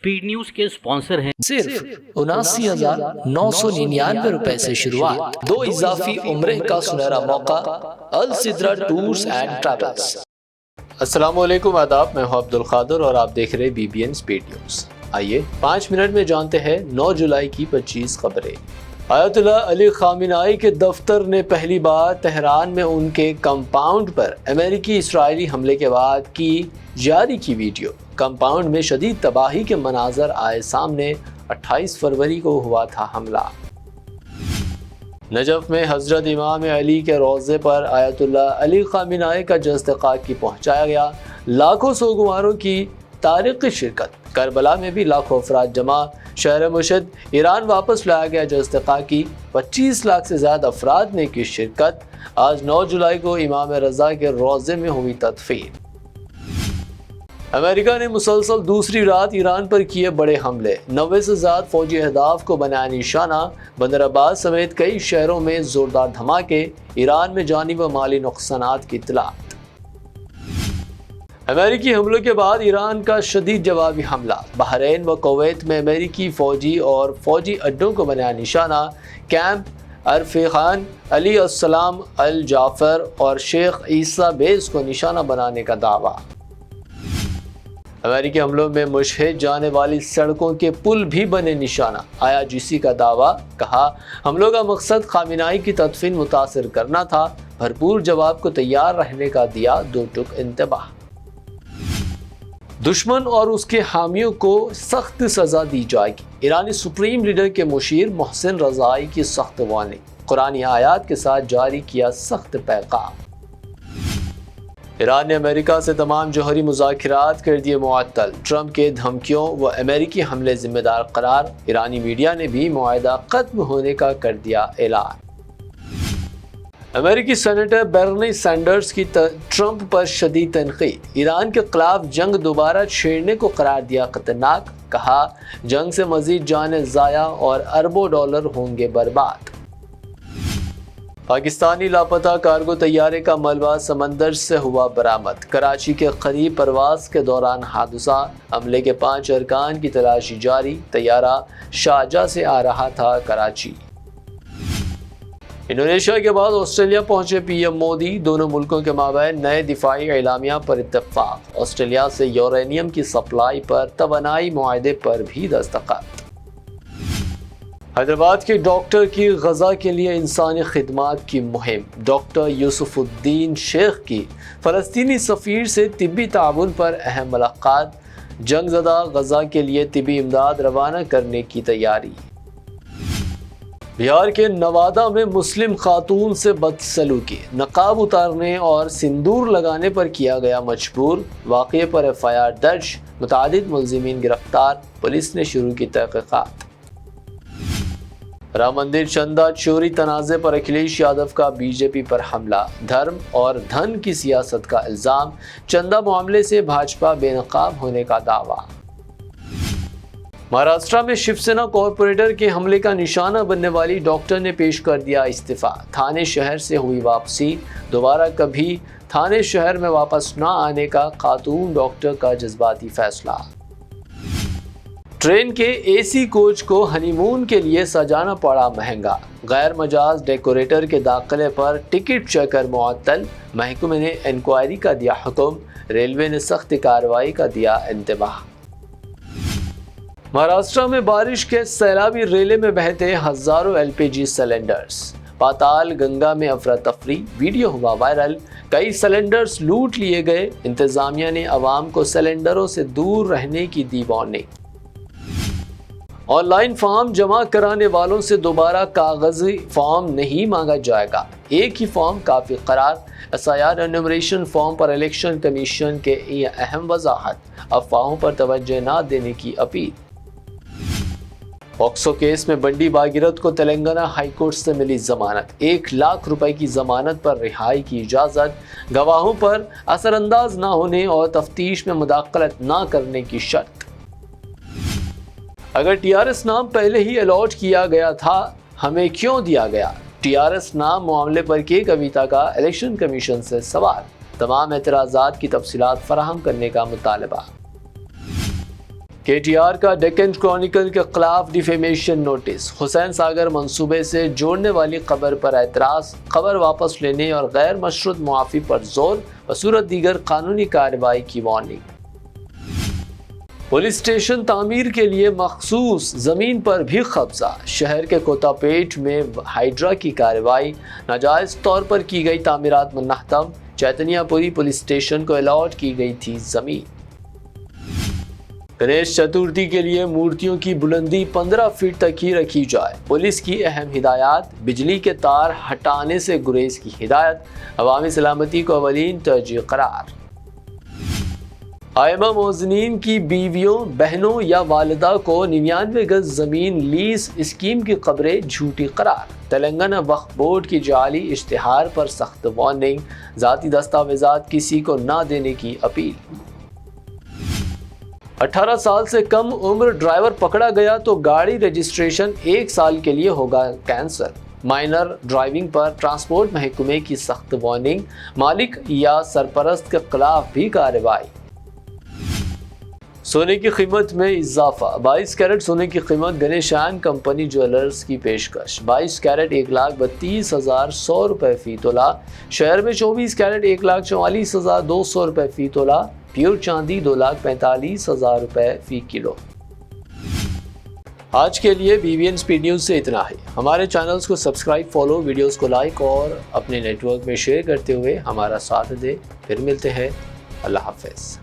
Speed news के sponsor हैं सिर्फ 79,999 रुपए से शुरुआत, 2 इजाफी उम्रे का सुनहरा मौका। अल सिद्रा टूर्स एंड ट्रैवल्स। अस्सलामुअलैकुम, आदाब। मैं हूं अब्दुल खादर और आप देख रहे हैं BBN स्पीड न्यूज। आइए 5 मिनट में जानते हैं 9 जुलाई की 25 खबरें। आयतुल्लाह अली खामेनी के दफ्तर ने पहली बार तेहरान में उनके कंपाउंड पर अमेरिकी इसराइली हमले के बाद की जारी की वीडियो। कंपाउंड में शदीद तबाही के मनाजर आए सामने। 28 फरवरी को हुआ था हमला। नजफ में हजरत इमाम अली के रोज़े पर आयतुल्लाह अली खामेनी का जज़्ब-ए-खाकी पहुँचाया गया। लाखों सोगवारों की तारीख़ी शिरकत। करबला में भी लाखों अफराद जमा। शहर मुशद ईरान वापस लाया गया जज़्ब-ए-खाकी। 25 लाख से ज़्यादा अफराद ने की शिरकत। आज 9 जुलाई को इमाम रज़ा के रोज़े में हुई तदफीन। अमेरिका ने मुसलसल दूसरी रात ईरान पर किए बड़े हमले। 90 से ज़्यादा फौजी अहदाफ को बनाया निशाना। बंदर अब्बास समेत कई शहरों में ज़ोरदार धमाके। ईरान में जानी व माली नुकसानात की इत्तला। अमेरिकी हमलों के बाद ईरान का शदीद जवाबी हमला। बहरीन व कुवैत में अमेरिकी फौजी और फौजी अड्डों को बनाया निशाना। कैंप अरफेखान, अली अस्सलाम अल जाफर और शेख ईसा बेस को निशाना बनाने का दावा। अमेरिकी हमलों में मुशहिद जाने वाली सड़कों के पुल भी बने निशाना। IRGC का दावा। कहा, हमलों का मकसद खामेनी की तदफीन मुतासिर करना था। भरपूर जवाब को तैयार रहने का दिया 2 टुक इंतबाह। दुश्मन और उसके हामियों को सख्त सजा दी जाएगी। ईरानी सुप्रीम लीडर के मुशीर मोहसिन रज़ाई की सख्त वार्निंग। कुरानी आयात के साथ जारी किया सख्त पैगाम। ईरान ने अमेरिका से तमाम जौहरी मुज़ाकिरात कर दिए मुअत्तल। ट्रंप के धमकियों व अमेरिकी हमले जिम्मेदार करार। ईरानी मीडिया ने भी मुआहदा खत्म होने का कर दिया ऐलान। अमेरिकी सेनेटर बर्नी सैंडर्स की ट्रंप पर शदीद तनकीद। ईरान के खिलाफ जंग दोबारा छेड़ने को करार दिया खतरनाक। कहा, जंग से मजीद जानें ज़ाया और अरबों डॉलर होंगे बर्बाद। पाकिस्तानी लापता कार्गो तैयारे का मलबा समंदर से हुआ बरामद। कराची के करीब परवाज के दौरान हादसा। हमले के 5 अरकान की तलाशी जारी। तैयारा शारजाह से आ रहा था कराची। इंडोनेशिया के बाद ऑस्ट्रेलिया पहुंचे PM मोदी। दोनों मुल्कों के माबैन नए दिफाई एलामिया पर इत्तेफाक। ऑस्ट्रेलिया से यूरेनियम की सप्लाई पर तवानाई मुआहदे पर भी दस्तखत। हैदराबाद के डॉक्टर की गजा के लिए इंसानी खिदमात की मुहिम। डॉक्टर यूसुफुद्दीन शेख की फ़लस्तीनी सफ़ीर से तिब्बी ताउन पर अहम मुलाकात। जंगज़दा गजा के लिए तिब्बी इमदाद रवाना करने की तैयारी। बिहार के नवादा में मुस्लिम खातून से बदसलूकी। नकाब उतारने और सिंदूर लगाने पर किया गया मजबूर। वाक़ये पर FIR दर्ज। मुतादिद मुलज़िमीन गिरफ्तार। पुलिस ने शुरू की तहक़ीक़ात। राम मंदिर चंदा चोरी तनाज़े पर अखिलेश यादव का BJP पर हमला। धर्म और धन की सियासत का इल्ज़ाम। चंदा मामले से भाजपा बेनकाब होने का दावा। महाराष्ट्र में शिवसेना कॉरपोरेटर के हमले का निशाना बनने वाली डॉक्टर ने पेश कर दिया इस्तीफा। थाने शहर से हुई वापसी। दोबारा कभी थाने शहर में वापस न आने का खातून डॉक्टर का जज्बाती फैसला। ट्रेन के AC कोच को हनीमून के लिए सजाना पड़ा महंगा। गैर मजाज डेकोरेटर के दाखिले पर टिकट चेकर मुअत्तल। महकमे ने इंक्वायरी का दिया हुक्म। रेलवे ने सख्त कार्रवाई का दिया इंतबाह। महाराष्ट्र में बारिश के सैलाबी रेले में बहते हजारों LPG सिलेंडर्स। पाताल गंगा में अफरा तफरी। वीडियो हुआ वायरल। कई सिलेंडर्स लूट लिए गए। इंतजामिया ने अवाम को सिलेंडरों से दूर रहने की दी वार्निंग। ऑनलाइन फॉर्म जमा कराने वालों से दोबारा कागजी फॉर्म नहीं मांगा जाएगा। एक ही फॉर्म काफ़ी करार। SIR एन्यूमरेशन फॉर्म पर इलेक्शन कमीशन के ये अहम वजाहत। अफवाहों पर तवज्जो न देने की अपील। पॉक्सो केस में बंडी भागीरथ को तेलंगाना हाईकोर्ट से मिली जमानत। 1 लाख रुपए की जमानत पर रिहाई की इजाज़त। गवाहों पर असरअंदाज न होने और तफ्तीश में मुदाखलत न करने की शर्त। अगर TRS नाम पहले ही अलॉट किया गया था, हमें क्यों दिया गया? TRS नाम मामले पर के कविता का इलेक्शन कमीशन से सवाल। तमाम एतराज़ात की तफसीलात फराहम करने का मुतालबा। KTR کا ڈیکن کرونیکل کے خلاف ڈیفیمیشن نوٹس، حسین ساگر منصوبے سے جوڑنے والی خبر پر اعتراض، خبر واپس لینے اور غیر مشروط معافی پر زور، بصورت دیگر قانونی کارروائی کی وارننگ۔ پولیس اسٹیشن تعمیر کے لیے مخصوص زمین پر بھی قبضہ، شہر کے کوتا پیٹ میں ہائیڈرا کی کارروائی، ناجائز طور پر کی گئی تعمیرات منہدم، چیتنیا پوری پولیس اسٹیشن کو الاٹ کی گئی تھی زمین۔ گنیش چترتھی کے لیے مورتیوں کی بلندی 15 فٹ تک ہی رکھی جائے، پولیس کی اہم ہدایات، بجلی کے تار ہٹانے سے گریز کی ہدایت، عوامی سلامتی کو اولین ترجیح قرار۔ ائمہ موذنین کی بیویوں، بہنوں یا والدہ کو 99 گز زمین لیز اسکیم کی خبریں جھوٹی قرار، تلنگانہ وقف بورڈ کی جعلی اشتہار پر سخت وارننگ، ذاتی دستاویزات کسی کو نہ دینے کی اپیل۔ 18 سال سے کم عمر ڈرائیور پکڑا گیا تو گاڑی رجسٹریشن 1 سال کے لیے ہوگا کینسل، مائنر ڈرائیونگ پر ٹرانسپورٹ محکمے کی سخت وارننگ، مالک یا سرپرست کے خلاف بھی کارروائی۔ سونے کی قیمت میں اضافہ، 22 کیرٹ سونے کی قیمت گنیشان کمپنی جویلرز کی پیشکش، 22 کیرٹ 1,32,100 روپے فی تولہ، شہر میں 24 کیرٹ 1,44,200 روپے فی تولہ، پیور چاندی 2,45,000 روپے فی کلو۔ آج کے لیے BBN سپیڈ نیوز سے اتنا ہی۔ ہمارے چینلز کو سبسکرائب، فالو، ویڈیوز کو لائک اور اپنے نیٹ ورک میں شیئر کرتے ہوئے ہمارا ساتھ دیں۔ پھر ملتے ہیں، اللہ حافظ۔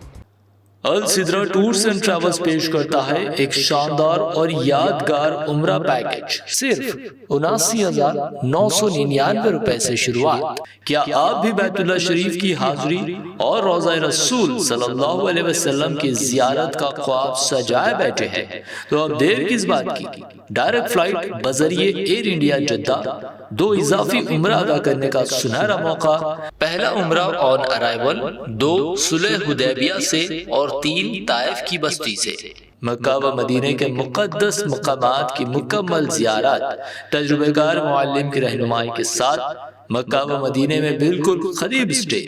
السدرا ٹورز اینڈ ٹریولز پیش کرتا ہے ایک شاندار اور یادگار عمرہ پیکج، صرف 79,999 روپے سے شروعات۔ کیا آپ بھی بیت اللہ شریف کی حاضری اور روضہ رسول صلی اللہ علیہ وسلم کی زیارت کا خواب سجائے بیٹھے ہیں؟ تو اب دیر کس بات کی؟ ڈائریکٹ فلائٹ بذریعے ایئر انڈیا جدہ، 2 اضافی عمرہ ادا کرنے کا سنہرا موقع۔ پہلا عمرہ آن ارائیول 2 صلح حدیبیہ سے اور 3 طائف کی بستی سے۔ مکہ و مدینہ کے مقدس مقامات کی مکمل زیارت، تجربہ کار معلم کی رہنمائی کے ساتھ۔ مکہ و مدینہ میں بالکل قریب اسٹے،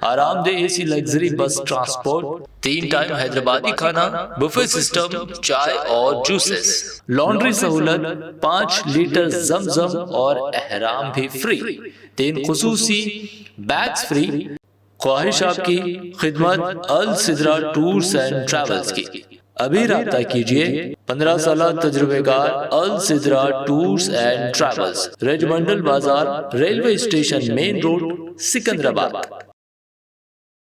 آرام دہ AC لگژری بس ٹرانسپورٹ، 3 ٹائم حیدرآبادی کھانا، بفے سسٹم، چائے اور جوسز، لانڈری سہولت، 5 لیٹر زمزم اور احرام بھی فری، 3 خصوصی بیگز فری۔ خواہش آپ کی خدمت السدرا ٹورز اینڈ ٹریولز کی، ابھی رابطہ کیجئے۔ 15 سالہ تجربے کار Alsidra tours and travels, Regimental Bazaar, railway station main road, Secunderabad.